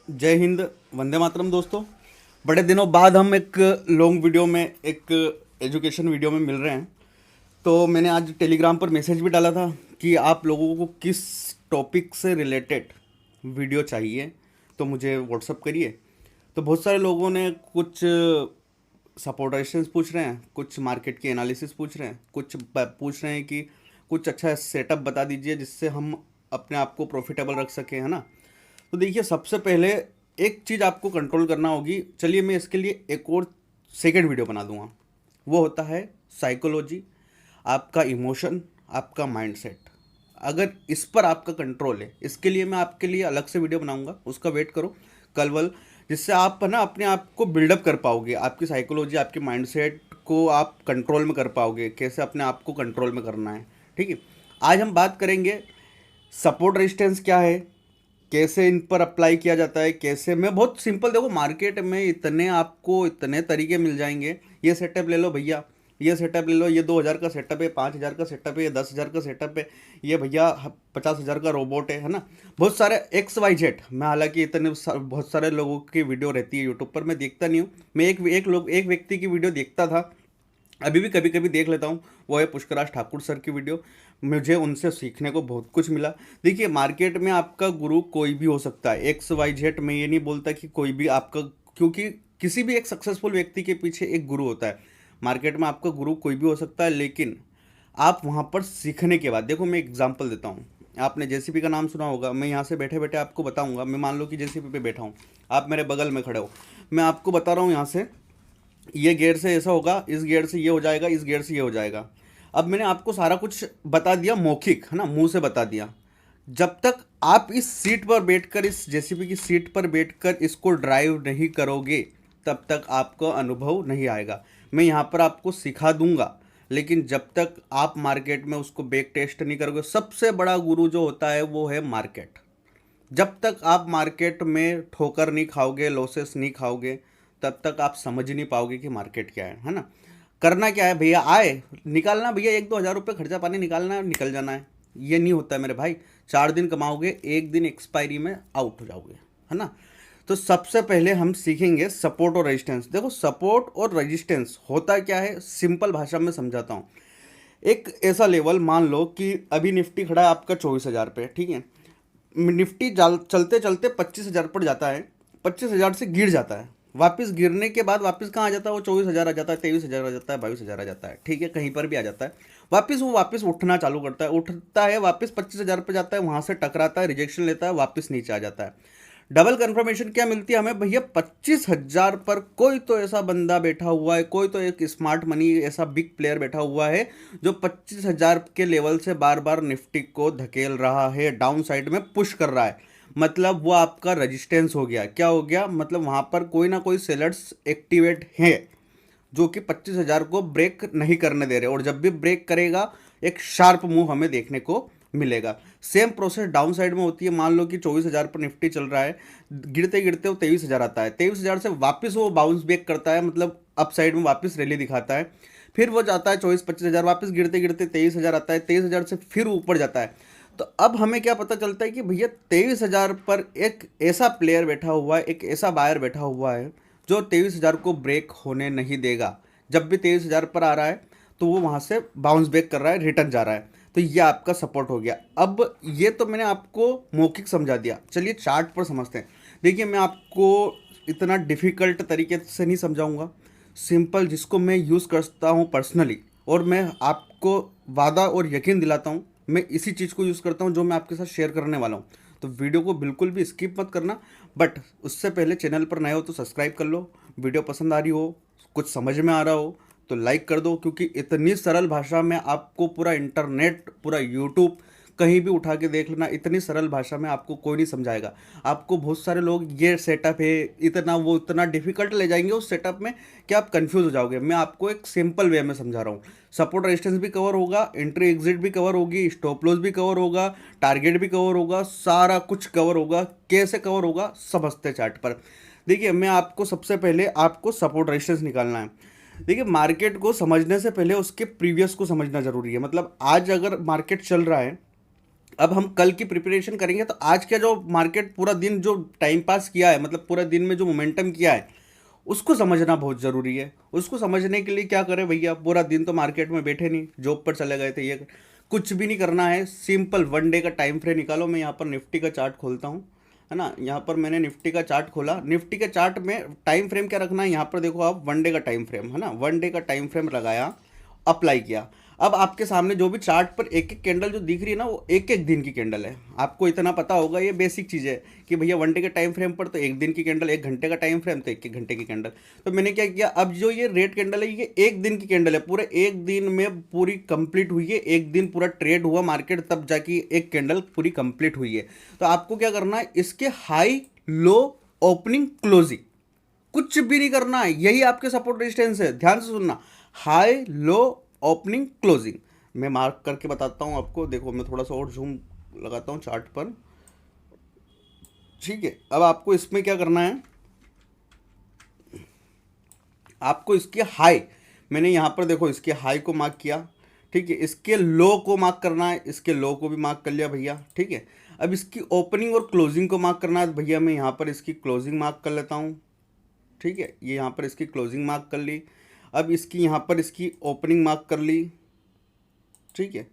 जय हिंद। वंदे मातरम दोस्तों। बड़े दिनों बाद हम एक लॉन्ग वीडियो में एक एजुकेशन वीडियो में मिल रहे हैं। तो मैंने आज टेलीग्राम पर मैसेज भी डाला था कि आप लोगों को किस टॉपिक से रिलेटेड वीडियो चाहिए, तो मुझे व्हाट्सअप करिए। तो बहुत सारे लोगों ने कुछ सपोर्टेशंस पूछ रहे हैं, कुछ मार्केट की एनालिसिस पूछ रहे हैं, कुछ पूछ रहे हैं कि कुछ अच्छा सेटअप बता दीजिए जिससे हम अपने आप को प्रॉफिटेबल रख सकें, है ना। तो देखिए, सबसे पहले एक चीज़ आपको कंट्रोल करना होगी। चलिए मैं इसके लिए एक और सेकेंड वीडियो बना दूंगा। वो होता है साइकोलॉजी, आपका इमोशन, आपका माइंडसेट। अगर इस पर आपका कंट्रोल है, इसके लिए मैं आपके लिए अलग से वीडियो बनाऊंगा, उसका वेट करो कल वल, जिससे आप है ना अपने आप को बिल्डअप कर पाओगे। आपकी साइकोलॉजी, आपके माइंडसेट को आप कंट्रोल में कर पाओगे, कैसे अपने आप को कंट्रोल में करना है। ठीक है। आज हम बात करेंगे सपोर्ट रेजिस्टेंस क्या है, कैसे इन पर अप्लाई किया जाता है, कैसे। मैं बहुत सिंपल, देखो मार्केट में इतने आपको इतने तरीके मिल जाएंगे। ये सेटअप ले लो भैया, ये सेटअप ले लो, ये 2,000 का सेटअप है, 5,000 का सेटअप है, ये 10,000 का सेटअप है, ये भैया 50,000 का रोबोट है ना। बहुत सारे एक्स वाई जेड। मैं हालांकि बहुत सारे लोगों की वीडियो रहती है यूट्यूब पर, मैं देखता नहीं हूँ। मैं एक व्यक्ति की वीडियो देखता था, अभी भी कभी कभी देख लेता हूँ। वो है पुष्कराज ठाकुर सर की वीडियो। मुझे उनसे सीखने को बहुत कुछ मिला। देखिए, मार्केट में आपका गुरु कोई भी हो सकता है, एक्स वाई जेड। मैं ये नहीं बोलता कि कोई भी आपका, क्योंकि किसी भी एक सक्सेसफुल व्यक्ति के पीछे एक गुरु होता है। मार्केट में आपका गुरु कोई भी हो सकता है, लेकिन आप वहाँ पर सीखने के बाद, देखो मैं एग्जांपल देता हूँ। आपने जेसीपी का नाम सुना होगा। मैं यहाँ से बैठे बैठे आपको बताऊँगा। मैं मान लो कि जेसीपी पे बैठा हूँ, आप मेरे बगल में खड़े हो, मैं आपको बता रहा हूँ यहाँ से ये गियर से ऐसा होगा, इस गियर से ये हो जाएगा, इस गियर से ये हो जाएगा। अब मैंने आपको सारा कुछ बता दिया, मौखिक है ना, मुंह से बता दिया। जब तक आप इस सीट पर बैठकर, इस जेसीबी की सीट पर बैठकर इसको ड्राइव नहीं करोगे, तब तक आपको अनुभव नहीं आएगा। मैं यहाँ पर आपको सिखा दूंगा, लेकिन जब तक आप मार्केट में उसको बैक टेस्ट नहीं करोगे। सबसे बड़ा गुरु जो होता है वो है मार्केट। जब तक आप मार्केट में ठोकर नहीं खाओगे, लॉसेस नहीं खाओगे, तब तक आप समझ ही नहीं पाओगे कि मार्केट क्या है ना। करना क्या है भैया, आए निकालना भैया, 1-2 हज़ार रुपये खर्चा पानी निकालना है और निकल जाना है। ये नहीं होता है मेरे भाई। 4 दिन कमाओगे, एक दिन एक्सपायरी में आउट हो जाओगे, है ना। तो सबसे पहले हम सीखेंगे सपोर्ट और रेजिस्टेंस। देखो, सपोर्ट और रेजिस्टेंस होता क्या है, सिंपल भाषा में समझाता हूँ। एक ऐसा लेवल मान लो कि अभी निफ्टी खड़ा है आपका 24,000 पे, ठीक है। निफ्टी चलते चलते 25,000 पर जाता है, 25,000 से गिर जाता है। वापस गिरने के बाद वापस कहाँ आ जाता है वो, 24,000 आ जाता है, 23,000 आ जाता है, 22,000 आ जाता है, ठीक है, कहीं पर भी आ जाता है। वापस उठना चालू करता है, उठता है, वापस 25,000 पर जाता है, वहाँ से टकराता है, रिजेक्शन लेता है, वापस नीचे आ जाता है। डबल कंफर्मेशन क्या मिलती है हमें भैया, 25,000 पर कोई तो ऐसा बंदा बैठा हुआ है, कोई तो एक स्मार्ट मनी ऐसा बिग प्लेयर बैठा हुआ है जो 25,000 के लेवल से बार बार निफ्टी को धकेल रहा है, डाउन साइड में पुश कर रहा है। मतलब वो आपका रेजिस्टेंस हो गया। क्या हो गया, मतलब वहां पर कोई ना कोई सेलर्स एक्टिवेट है जो कि 25,000 को ब्रेक नहीं करने दे रहे, और जब भी ब्रेक करेगा एक शार्प मूव हमें देखने को मिलेगा। सेम प्रोसेस डाउन साइड में होती है। मान लो कि 24,000 पर निफ्टी चल रहा है, गिरते गिरते वो 23,000 आता है, 23,000 से वापस वो बाउंस बैक करता है, मतलब अप साइड में वापस रैली दिखाता है। फिर वो जाता है 24-25,000, वापस गिरते गिरते 23,000 आता है, 23,000 से फिर ऊपर जाता है। तो अब हमें क्या पता चलता है कि भैया 23,000 पर एक ऐसा प्लेयर बैठा हुआ है, एक ऐसा बायर बैठा हुआ है जो 23,000 को ब्रेक होने नहीं देगा। जब भी 23,000 पर आ रहा है तो वो वहाँ से बाउंस बैक कर रहा है, रिटर्न जा रहा है। तो ये आपका सपोर्ट हो गया। अब ये तो मैंने आपको मौखिक समझा दिया, चलिए चार्ट पर समझते हैं। देखिए, मैं आपको इतना डिफ़िकल्ट तरीके से नहीं समझाऊंगा, सिंपल जिसको मैं यूज़ करता हूँ पर्सनली, और मैं आपको वादा और यकीन दिलाता हूँ मैं इसी चीज़ को यूज़ करता हूँ जो मैं आपके साथ शेयर करने वाला हूँ। तो वीडियो को बिल्कुल भी स्किप मत करना, बट उससे पहले चैनल पर नए हो तो सब्सक्राइब कर लो। वीडियो पसंद आ रही हो, कुछ समझ में आ रहा हो तो लाइक कर दो, क्योंकि इतनी सरल भाषा में आपको पूरा इंटरनेट, पूरा यूट्यूब कहीं भी उठा के देख लेना, इतनी सरल भाषा में आपको कोई नहीं समझाएगा। आपको बहुत सारे लोग ये सेटअप है इतना, वो इतना डिफिकल्ट ले जाएंगे उस सेटअप में कि आप कंफ्यूज हो जाओगे। मैं आपको एक सिंपल वे में समझा रहा हूँ। सपोर्ट रेजिस्टेंस भी कवर होगा, एंट्री एग्जिट भी कवर होगी, स्टॉप लॉस भी कवर होगा, टारगेट भी कवर होगा, सारा कुछ कवर होगा। कैसे कवर होगा समझते चार्ट पर। देखिए, मैं आपको सबसे पहले आपको सपोर्ट रेजिस्टेंस निकालना है। देखिए, मार्केट को समझने से पहले उसके प्रीवियस को समझना जरूरी है। मतलब आज अगर मार्केट चल रहा है, अब हम कल की प्रिपरेशन करेंगे, तो आज का जो मार्केट पूरा दिन जो टाइम पास किया है, मतलब पूरा दिन में जो मोमेंटम किया है, उसको समझना बहुत ज़रूरी है। उसको समझने के लिए क्या करें भैया, पूरा दिन तो मार्केट में बैठे नहीं, जॉब पर चले गए थे, ये कुछ भी नहीं करना है। सिंपल 1 डे का टाइम फ्रेम निकालो। मैं यहाँ पर निफ्टी का चार्ट खोलता हूँ, है ना। यहाँ पर मैंने निफ्टी का चार्ट खोला। निफ्टी के चार्ट में टाइम फ्रेम क्या रखना है, यहाँ पर देखो आप 1 डे का टाइम फ्रेम, है ना। 1 डे का टाइम फ्रेम लगाया, अप्लाई किया। अब आपके सामने जो भी चार्ट पर एक एक कैंडल जो दिख रही है ना, वो एक एक दिन की कैंडल है। आपको इतना पता होगा, ये बेसिक चीज़ है कि भैया 1 डे के टाइम फ्रेम पर तो एक दिन की कैंडल, 1 घंटे का टाइम फ्रेम तो 1 1 घंटे की कैंडल। तो मैंने क्या किया, अब जो ये रेड कैंडल है, ये एक दिन की कैंडल है, पूरे एक दिन में पूरी कंप्लीट हुई है। एक दिन पूरा ट्रेड हुआ मार्केट, तब जाके एक कैंडल पूरी कंप्लीट हुई है। तो आपको क्या करना है, इसके हाई लो ओपनिंग क्लोजिंग कुछ भी नहीं करना है, यही आपके सपोर्ट रेजिस्टेंस है। ध्यान से सुनना, हाई लो ओपनिंग क्लोजिंग। मैं मार्क करके बताता हूँ आपको। देखो मैं थोड़ा सा और जूम लगाता हूँ चार्ट पर, ठीक है। अब आपको इसमें क्या करना है, आपको इसके हाई, मैंने यहाँ पर देखो इसके हाई को मार्क किया, ठीक है। इसके लो को मार्क करना है, इसके लो को भी मार्क कर लिया भैया, ठीक है। अब इसकी ओपनिंग और क्लोजिंग को मार्क करना है भैया, मैं यहाँ पर इसकी क्लोजिंग मार्क कर लेता हूँ, ठीक है। ये यहाँ पर इसकी क्लोजिंग मार्क कर ली। अब इसकी यहाँ पर इसकी ओपनिंग मार्क कर ली, ठीक है।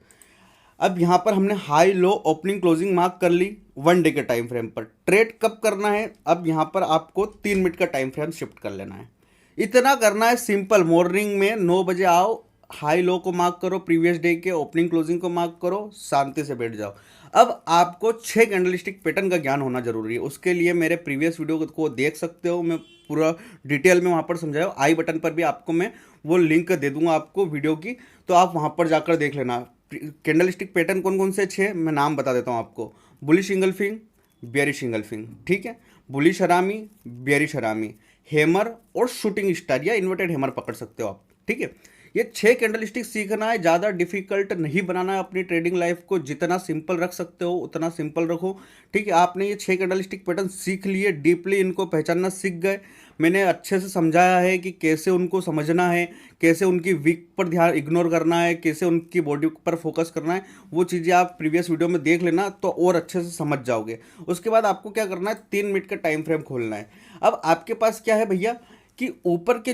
अब यहाँ पर हमने high low opening closing mark कर ली 1 डे के टाइम फ्रेम पर। ट्रेड कब करना है, अब यहाँ पर आपको 3 मिनट का टाइम फ्रेम शिफ्ट कर लेना है। इतना करना है सिंपल। मॉर्निंग में 9 बजे आओ, हाई लो को मार्क करो, प्रीवियस डे के ओपनिंग क्लोजिंग को मार्क करो, शांति से बैठ जाओ। अब आपको 6 कैंडलस्टिक पैटर्न का ज्ञान होना जरूरी है। उसके लिए मेरे प्रीवियस वीडियो को देख सकते हो, मैं पूरा डिटेल में वहाँ पर समझाया। आई बटन पर भी आपको मैं वो लिंक दे दूंगा आपको वीडियो की, तो आप वहाँ पर जाकर देख लेना। कैंडलस्टिक पैटर्न कौन कौन से 6 मैं नाम बता देता हूँ आपको। बुलिश इंगल्फिंग, बेयरिश इंगल्फिंग, ठीक है। बुलिश हरामी, बेयरिश हरामी, हैमर और शूटिंग स्टार या इन्वर्टेड हैमर पकड़ सकते हो आप, ठीक है। ये 6 कैंडलस्टिक सीखना है, ज़्यादा डिफिकल्ट नहीं बनाना है। अपनी ट्रेडिंग लाइफ को जितना सिंपल रख सकते हो उतना सिंपल रखो, ठीक है। आपने ये 6 कैंडलस्टिक पैटर्न सीख लिए, डीपली इनको पहचानना सीख गए। मैंने अच्छे से समझाया है कि कैसे उनको समझना है, कैसे उनकी वीक पर ध्यान इग्नोर करना है, कैसे उनकी बॉडी पर फोकस करना है। वो चीज़ें आप प्रीवियस वीडियो में देख लेना, तो और अच्छे से समझ जाओगे। उसके बाद आपको क्या करना है, 3 मिनट का टाइम फ्रेम खोलना है। अब आपके पास क्या है भैया कि ऊपर की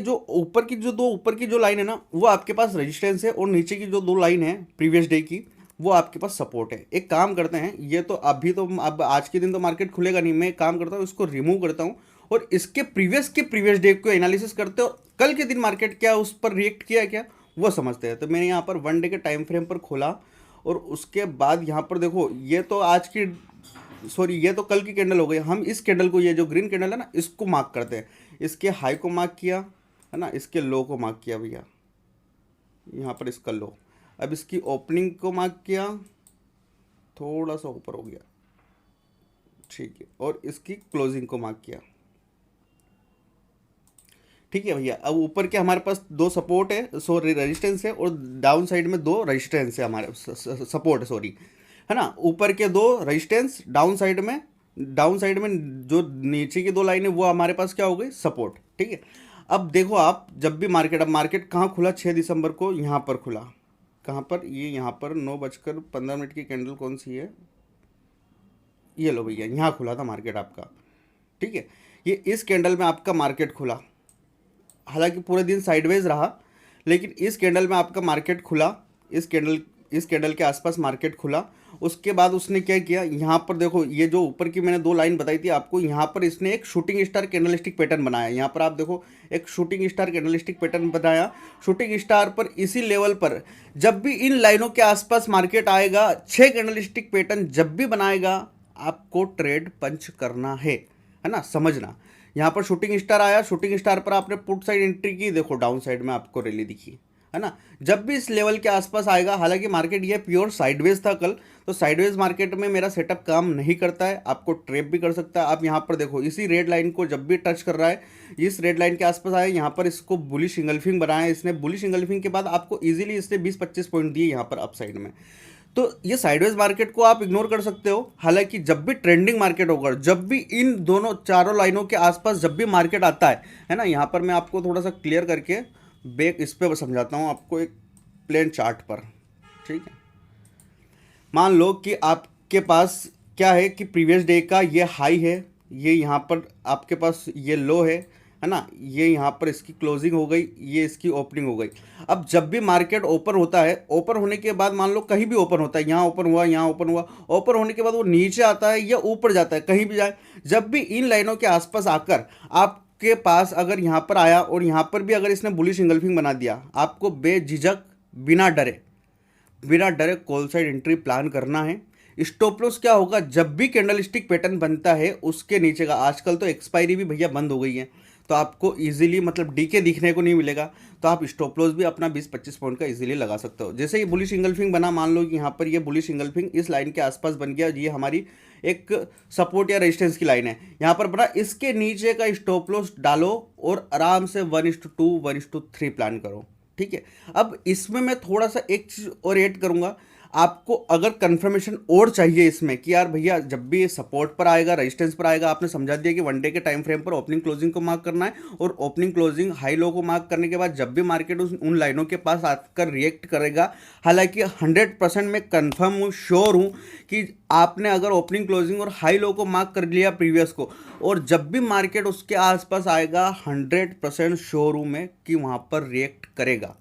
जो लाइन है ना, वो आपके पास रेजिस्टेंस है, और नीचे की जो 2 लाइन है प्रीवियस डे की, वो आपके पास सपोर्ट है। एक काम करते हैं, ये तो अभी तो अब आज के दिन तो मार्केट खुलेगा नहीं, मैं एक काम करता हूँ, इसको रिमूव करता हूँ और इसके प्रीवियस डे को एनालिसिस करते हो, कल के दिन मार्केट क्या उस पर रिएक्ट किया क्या, वो समझते हैं। तो मैंने यहाँ पर 1 डे के टाइम फ्रेम पर खोला, और उसके बाद यहाँ पर देखो, ये तो आज की सॉरी ये तो कल की कैंडल हो गई। हम इस कैंडल को, ये जो ग्रीन कैंडल है ना, इसको मार्क करते हैं। इसके हाई को मार्क किया, है ना, इसके लो को मार्क किया भैया, यहाँ पर इसका लो। अब इसकी ओपनिंग को मार्क किया, थोड़ा सा ऊपर हो गया, ठीक है, और इसकी क्लोजिंग को मार्क किया, ठीक है भैया। अब ऊपर के हमारे पास 2 सपोर्ट है, सॉरी रेजिस्टेंस है, और डाउन साइड में 2 रेजिस्टेंस है, हमारे सपोर्ट सॉरी, है ना। ऊपर के 2 रेजिस्टेंस, डाउन साइड में जो नीचे की 2 लाइन है, वो हमारे पास क्या हो गई, सपोर्ट, ठीक है। अब देखो आप, जब भी मार्केट, अब मार्केट कहाँ खुला, 6 दिसंबर को यहाँ पर खुला। कहाँ पर, ये यहाँ पर 9:15 की कैंडल कौन सी है, ये लो भैया, यहाँ खुला था मार्केट आपका, ठीक है। ये इस कैंडल में आपका मार्केट खुला, हालांकि पूरे दिन साइडवेज रहा, लेकिन इस कैंडल में आपका मार्केट खुला, इस कैंडल के आसपास मार्केट खुला। उसके बाद उसने क्या किया, यहाँ पर देखो, ये जो ऊपर की मैंने 2 लाइन बताई थी आपको, यहाँ पर इसने एक शूटिंग स्टार कैंडलस्टिक पैटर्न बनाया। यहाँ पर आप देखो, एक शूटिंग स्टार कैंडलस्टिक पैटर्न बनाया। शूटिंग स्टार पर इसी लेवल पर जब भी इन लाइनों के आसपास मार्केट आएगा, 6 कैंडलस्टिक पैटर्न जब भी बनाएगा, आपको ट्रेड पंच करना है ना, समझना। यहाँ पर शूटिंग स्टार आया, शूटिंग स्टार पर आपने पुट साइड एंट्री की, देखो डाउन साइड में आपको रैली दिखी, है ना। जब भी इस लेवल के आसपास आएगा, हालांकि मार्केट ये प्योर साइडवेज था कल, तो साइडवेज मार्केट में मेरा सेटअप काम नहीं करता है, आपको ट्रैप भी कर सकता है। आप यहाँ पर देखो, इसी रेड लाइन को जब भी टच कर रहा है, इस रेड लाइन के आसपास आए, यहाँ पर इसको बुलिश इंगल्फिंग बनाया इसने। बुलिश इंगल्फिंग के बाद आपको ईजिली इसने 20-25 पॉइंट दिए यहाँ पर अप साइड में। तो ये साइडवेज मार्केट को आप इग्नोर कर सकते हो। हालांकि जब भी ट्रेंडिंग मार्केट होगा, जब भी इन दोनों चारों लाइनों के आसपास जब भी मार्केट आता है ना, यहाँ पर मैं आपको थोड़ा सा क्लियर करके बैक इस पर समझाता हूँ आपको, एक प्लेन चार्ट पर, ठीक है। मान लो कि आप आपके पास क्या है कि प्रीवियस डे का ये हाई है, ये यहाँ पर आपके पास ये लो है ना, ये यहाँ पर इसकी क्लोजिंग हो गई, ये इसकी ओपनिंग हो गई। अब जब भी मार्केट ओपन होता है, ओपन होने के बाद मान लो कहीं भी ओपन होता है, यहाँ ओपन हुआ, यहाँ ओपन हुआ, ओपन होने के बाद वो नीचे आता है या ऊपर जाता है, कहीं भी जाए, जब भी इन लाइनों के आसपास आकर आपके पास अगर यहाँ पर आया और यहाँ पर भी अगर इसने बुलिश इंगल्फिंग बना दिया, आपको बेझिझक बिना डरे कॉल साइड एंट्री प्लान करना है। स्टॉप लॉस क्या होगा, जब भी कैंडलस्टिक पैटर्न बनता है उसके नीचे का, आजकल तो एक्सपायरी भी भैया बंद हो गई है, तो आपको इजीली मतलब डीके दिखने को नहीं मिलेगा, तो आप स्टॉप लॉस भी अपना 20-25 पॉइंट का इजीली लगा सकते हो। जैसे ये बुलिश इंगल्फिंग बना, मान लो कि यहाँ पर ये बुलिश इंगल्फिंग इस लाइन के आसपास बन गया, ये हमारी एक सपोर्ट या रेजिस्टेंस की लाइन है, यहाँ पर बना, इसके नीचे का स्टॉप लॉस डालो और आराम से 1:2 1:3 प्लान करो, ठीक है। अब इसमें मैं थोड़ा सा एक चीज़ और ऐड करूंगा, आपको अगर कंफर्मेशन और चाहिए इसमें कि यार भैया जब भी ये सपोर्ट पर आएगा, रेजिस्टेंस पर आएगा, आपने समझा दिया कि 1 डे के टाइम फ्रेम पर ओपनिंग क्लोजिंग को मार्क करना है, और ओपनिंग क्लोजिंग हाई लो को मार्क करने के बाद जब भी मार्केट उन लाइनों के पास आकर रिएक्ट करेगा, हालांकि 100% मैं कंफर्म हूँ, श्योर हूँ कि आपने अगर ओपनिंग क्लोजिंग और हाई लो को मार्क कर लिया प्रीवियस को, और जब भी मार्केट उसके आसपास आएगा 100% श्योर हूँ मैं कि वहाँ पर रिएक्ट करेगा।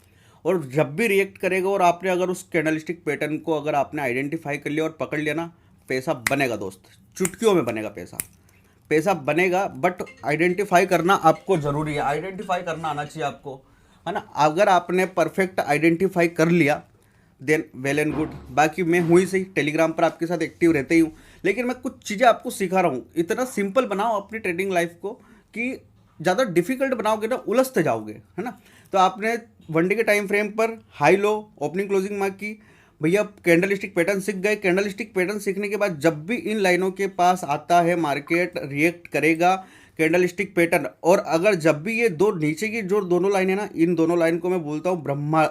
और जब भी रिएक्ट करेगा और आपने अगर उस कैंडलस्टिक पैटर्न को अगर आपने आइडेंटिफाई कर लिया और पकड़ लिया ना, पैसा बनेगा दोस्त, चुटकियों में बनेगा पैसा बनेगा। बट आइडेंटिफाई करना आपको ज़रूरी है, आइडेंटिफाई करना आना चाहिए आपको, है ना। अगर आपने परफेक्ट आइडेंटिफाई कर लिया देन वेल एंड गुड। बाकी मैं हुई सही, टेलीग्राम पर आपके साथ एक्टिव रहते ही हूँ, लेकिन मैं कुछ चीज़ें आपको सिखा रहा हूँ। इतना सिंपल बनाओ अपनी ट्रेडिंग लाइफ को कि ज़्यादा डिफिकल्ट बनाओगे ना उलझते जाओगे, है ना। तो आपने 1 डे के टाइम फ्रेम पर high low opening closing mark की, भैया कैंडलस्टिक पैटर्न सीख गए। कैंडलस्टिक पैटर्न सीखने के बाद जब भी इन लाइनों के पास आता है मार्केट रिएक्ट करेगा कैंडलस्टिक पैटर्न। और अगर जब भी ये दो नीचे की जो दोनों लाइन है ना, इन दोनों लाइन को मैं बोलता हूँ ब्रह्मा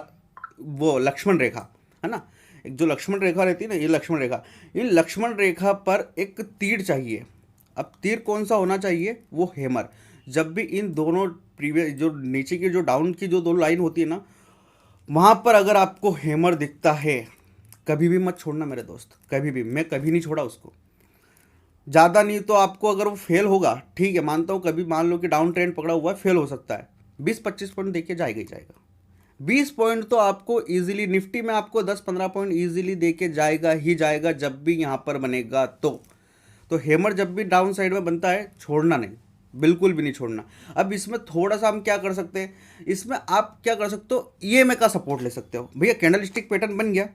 वो लक्ष्मण रेखा, है ना। एक जो लक्ष्मण रेखा रहती है ना, ये लक्ष्मण रेखा, इन लक्ष्मण रेखा पर एक तीर चाहिए। अब तीर कौन सा होना चाहिए, वो हैमर। जब भी इन दोनों प्रीवियस जो नीचे की जो डाउन की जो दो लाइन होती है ना, वहाँ पर अगर आपको हैमर दिखता है, कभी भी मत छोड़ना मेरे दोस्त, कभी भी। मैं कभी नहीं छोड़ा उसको, ज़्यादा नहीं तो आपको अगर वो फेल होगा, ठीक है मानता हूँ, कभी मान लो कि डाउन ट्रेंड पकड़ा हुआ है, फेल हो सकता है, 20-25 पॉइंट देखिए जाएगा ही जाएगा। 20 पॉइंट तो आपको इजीली, निफ्टी में आपको 10-15 पॉइंट इजीली देके जाएगा ही जाएगा जब भी यहाँ पर बनेगा। तो हैमर जब भी डाउन साइड में बनता है, छोड़ना नहीं, बिल्कुल भी नहीं छोड़ना। अब इसमें थोड़ा सा हम क्या कर सकते हैं, इसमें आप क्या कर सकते हो, ईएमए का सपोर्ट ले सकते हो। भैया कैंडलस्टिक पैटर्न बन गया,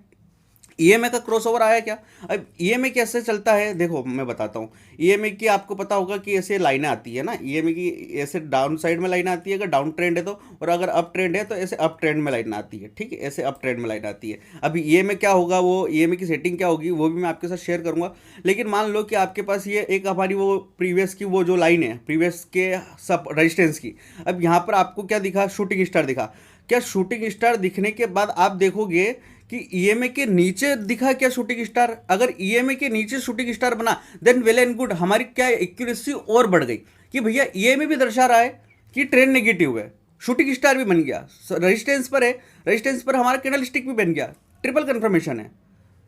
ईएमए का क्रॉसओवर आया क्या। अब ईएमए कैसे चलता है, देखो मैं बताता हूँ। ईएमए की आपको पता होगा कि ऐसे लाइनें आती है ना, ईएमए की ऐसे डाउन साइड में लाइन आती है अगर डाउन ट्रेंड है तो, और अगर अप ट्रेंड है तो ऐसे अप ट्रेंड में लाइन आती है, ठीक है, ऐसे अप ट्रेंड में लाइन आती है। अभी ईएमए क्या होगा, वो ईएमए की सेटिंग क्या होगी वो भी मैं आपके साथ शेयर करूंगा। लेकिन मान लो कि आपके पास ये एक हमारी वो प्रीवियस की वो जो लाइन है प्रीवियस के सब रेजिस्टेंस की, अब यहाँ पर आपको क्या दिखा, शूटिंग स्टार दिखा। क्या शूटिंग स्टार दिखने के बाद आप देखोगे कि ईएमए के नीचे दिखा क्या शूटिंग स्टार, अगर ईएमए के नीचे शूटिंग स्टार बना देन वेल एंड गुड, हमारी क्या एक्यूरेसी और बढ़ गई कि भैया ईएमए भी दर्शा रहा है कि ट्रेंड नेगेटिव है, शूटिंग स्टार भी बन गया, रेजिस्टेंस पर है, रेजिस्टेंस पर हमारा कैंडलस्टिक भी बन गया, ट्रिपल कंफर्मेशन है।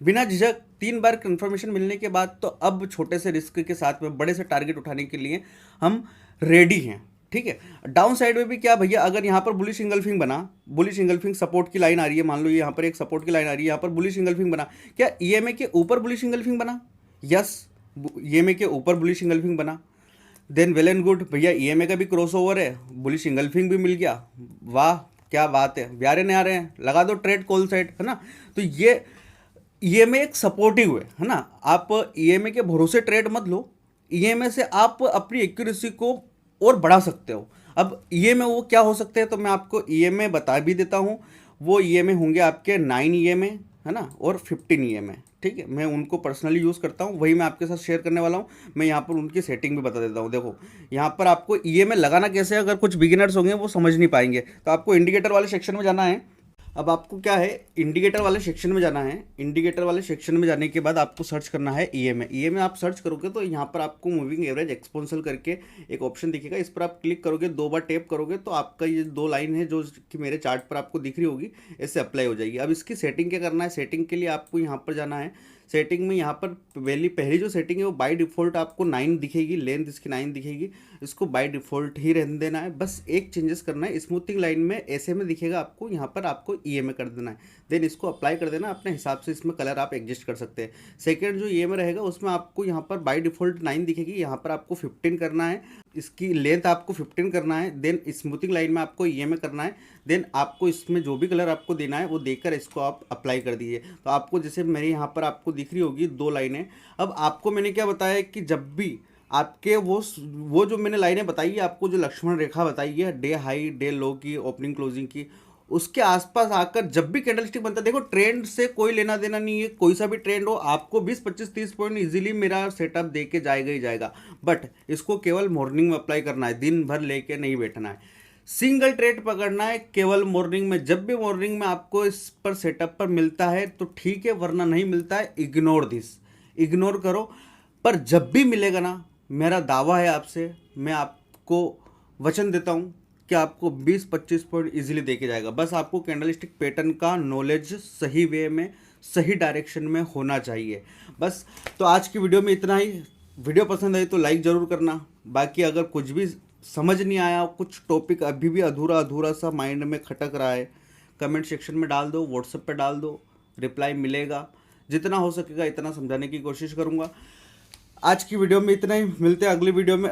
बिना झिझक 3 बार कंफर्मेशन मिलने के बाद तो अब छोटे से रिस्क के साथ में बड़े से टारगेट उठाने के लिए हम रेडी हैं, ठीक है। डाउन साइड में भी क्या भैया, अगर यहाँ पर बुलिश इंगल्फिंग बना, बुलिश इंगल्फिंग सपोर्ट की लाइन आ रही है, मान लो ये यहाँ पर एक सपोर्ट की लाइन आ रही है, यहाँ पर बुलिश इंगल्फिंग बना, क्या ईएमए के ऊपर बुलिश इंगल्फिंग बना, यस ईएमए के ऊपर बुलिश इंगल्फिंग बना, देन वेल एंड गुड, भैया ईएमए का भी क्रॉसओवर है, बुलिश इंगल्फिंग भी मिल गया, वाह क्या बात है, ब्यारे नहीं आ रहे हैं, लगा दो ट्रेड कॉल साइड, है ना। तो ये ईएमए एक सपोर्टिव है ना। आप ईएमए के भरोसे ट्रेड मत लो, ईएमए से आप अपनी एक्यूरेसी को और बढ़ा सकते हो। अब ईएमए वो क्या हो सकते हैं, तो मैं आपको ईएमए बता भी देता हूँ। वो ईएमए होंगे आपके 9 ईएमए, है ना, और 15 ईएमए, ठीक है। मैं उनको पर्सनली यूज़ करता हूँ, वही मैं आपके साथ शेयर करने वाला हूँ। मैं यहाँ पर उनकी सेटिंग भी बता देता हूँ। देखो यहाँ पर आपको ईएमए लगाना कैसे है, अगर कुछ बिगिनर्स होंगे वो समझ नहीं पाएंगे, तो आपको इंडिकेटर वाले सेक्शन में जाना है। अब आपको क्या है, इंडिकेटर वाले सेक्शन में जाना है। इंडिकेटर वाले सेक्शन में जाने के बाद आपको सर्च करना है ईएमए। ईएमए आप सर्च करोगे तो यहाँ पर आपको मूविंग एवरेज एक्सपोनेंशियल करके एक ऑप्शन दिखेगा, इस पर आप क्लिक करोगे, 2 बार टैप करोगे तो आपका ये 2 लाइन है जो कि मेरे चार्ट पर आपको दिख रही होगी, इससे अप्लाई हो जाएगी। अब इसकी सेटिंग क्या करना है, सेटिंग के लिए आपको यहाँ पर जाना है, सेटिंग में यहाँ पर पहली जो सेटिंग है वो बाय डिफ़ॉल्ट आपको 9 दिखेगी, लेंथ इसकी 9 दिखेगी, इसको बाय डिफ़ॉल्ट ही रहने देना है। बस एक चेंजेस करना है, स्मूथिंग लाइन में ऐसे में दिखेगा आपको, यहाँ पर आपको EMA कर देना है, देन इसको अप्लाई कर देना, अपने हिसाब से इसमें कलर आप एडजस्ट कर सकते हैं। सेकेंड जो EMA रहेगा उसमें आपको यहाँ पर बाय डिफ़ॉल्ट 9 दिखेगी, यहाँ पर आपको 15 करना है, इसकी लेंथ आपको 15 करना है, देन स्मूथिंग लाइन में आपको EMA करना है, देन आपको इसमें जो भी कलर आपको देना है वो देकर इसको आप अप्लाई कर दीजिए। तो आपको जैसे मेरे यहाँ पर आपको दिख रही होगी 2 लाइनें। अब आपको मैंने क्या बताया कि जब भी आपके वो जो मैंने लाइनें बताई है आपको, जो लक्ष्मण रेखा बताई है डे हाई डे लो की, ओपनिंग क्लोजिंग की, उसके आसपास आकर जब भी कैंडलस्टिक बनता है, देखो ट्रेंड से कोई लेना देना नहीं है, कोई सा भी ट्रेंड हो, आपको 20 25 30 पॉइंट इजीली मेरा सेटअप दे के जाएगा ही जाएगा। बट इसको केवल मॉर्निंग में अप्लाई करना है, दिन भर लेके नहीं बैठना है, सिंगल ट्रेड पकड़ना है केवल मॉर्निंग में। जब भी मॉर्निंग में आपको इस पर सेटअप पर मिलता है तो ठीक है, वरना नहीं मिलता है इग्नोर दिस, इग्नोर करो। पर जब भी मिलेगा ना, मेरा दावा है आपसे, मैं आपको वचन देता हूँ कि आपको 20-25 पॉइंट इजीली देके जाएगा। बस आपको कैंडलस्टिक पैटर्न का नॉलेज सही वे में, सही डायरेक्शन में होना चाहिए बस। तो आज की वीडियो में इतना ही। वीडियो पसंद आई तो लाइक ज़रूर करना। बाकी अगर कुछ भी समझ नहीं आया, कुछ टॉपिक अभी भी अधूरा अधूरा सा माइंड में खटक रहा है, कमेंट सेक्शन में डाल दो, व्हाट्सएप पे डाल दो, रिप्लाई मिलेगा। जितना हो सकेगा इतना समझाने की कोशिश करूँगा। आज की वीडियो में इतना ही, मिलते हैं अगली वीडियो में।